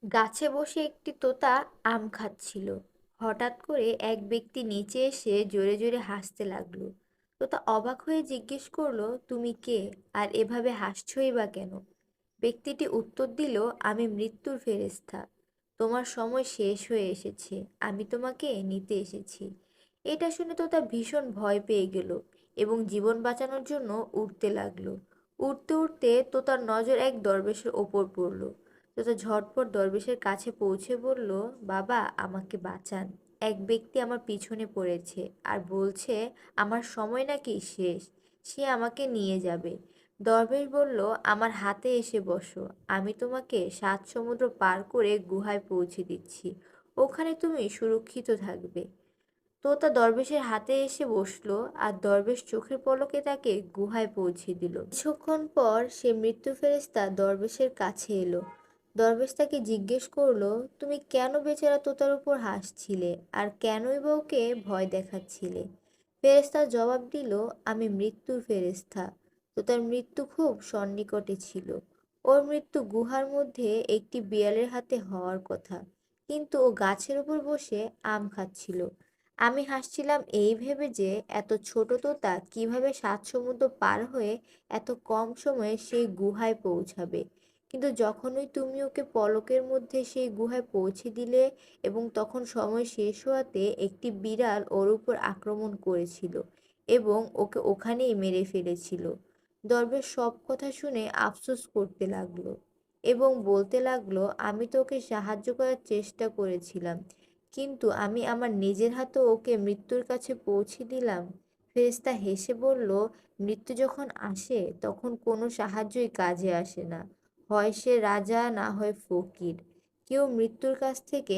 গাছে বসে একটি তোতা আম খাচ্ছিল। হঠাৎ করে এক ব্যক্তি নিচে এসে জোরে জোরে হাসতে লাগলো। তোতা অবাক হয়ে জিজ্ঞেস করলো, তুমি কে? আর এভাবে হাসছই বা কেন? ব্যক্তিটি উত্তর দিল, আমি মৃত্যুর ফেরেশতা। তোমার সময় শেষ হয়ে এসেছে, আমি তোমাকে নিতে এসেছি। এটা শুনে তোতা ভীষণ ভয় পেয়ে গেল এবং জীবন বাঁচানোর জন্য উড়তে লাগলো। উড়তে উড়তে তোতার নজর এক দরবেশের ওপর পড়ল। তোতা ঝটপট দরবেশের কাছে পৌঁছে বলল, বাবা আমাকে বাঁচান। এক ব্যক্তি আমার পিছনে পড়েছে আর বলছে আমার সময় নাকি শেষ, সে আমাকে নিয়ে যাবে। দরবেশ বলল, আমার হাতে এসে বসো, আমি তোমাকে 7 সমুদ্র পার করে গুহায় পৌঁছে দিচ্ছি। ওখানে তুমি সুরক্ষিত থাকবে। তোতা দরবেশের হাতে এসে বসলো আর দরবেশ চোখের পলকে তাকে গুহায় পৌঁছে দিল। কিছুক্ষণ পর সে মৃত্যু ফেরেশতা দরবেশের কাছে এলো। দরবেশ তাকে জিজ্ঞেস করলো, তুমি কেন বেচারা তোতার উপর হাসছিলে আর কেনই বা ওকে ভয় দেখাচ্ছিলে? ফেরেশতা জবাব দিল, আমি মৃত্যুর ফেরেশতা। তোতার মৃত্যু খুব সন্নিকটে ছিল। ওর মৃত্যু গুহার মধ্যে একটি বিড়ালের হাতে হওয়ার কথা, কিন্তু ও গাছের উপর বসে আম খাচ্ছিল। আমি হাসছিলাম এই ভেবে যে এত ছোট তোতা কিভাবে 7 সমুদ্র পার হয়ে এত কম সময়ে সেই গুহায় পৌঁছাবে। কিন্তু যখনই তুমি ওকে পলকের মধ্যে সেই গুহায় পৌঁছে দিলে এবং তখন সময় শেষ হওয়াতে একটি বিড়াল ওর উপর আক্রমণ করেছিল এবং ওকে ওখানেই মেরে ফেলেছিল। দরবেশ সব কথা শুনে আফসোস করতে লাগলো এবং বলতে লাগলো, আমি তো ওকে সাহায্য করার চেষ্টা করেছিলাম, কিন্তু আমি আমার নিজের হাতে ওকে মৃত্যুর কাছে পৌঁছে দিলাম। ফেরেশতা হেসে বলল, মৃত্যু যখন আসে তখন কোনো সাহায্যই কাজে আসে না, হয় সে রাজা না হয় ফকির। কেউ মৃত্যুর কাছ থেকে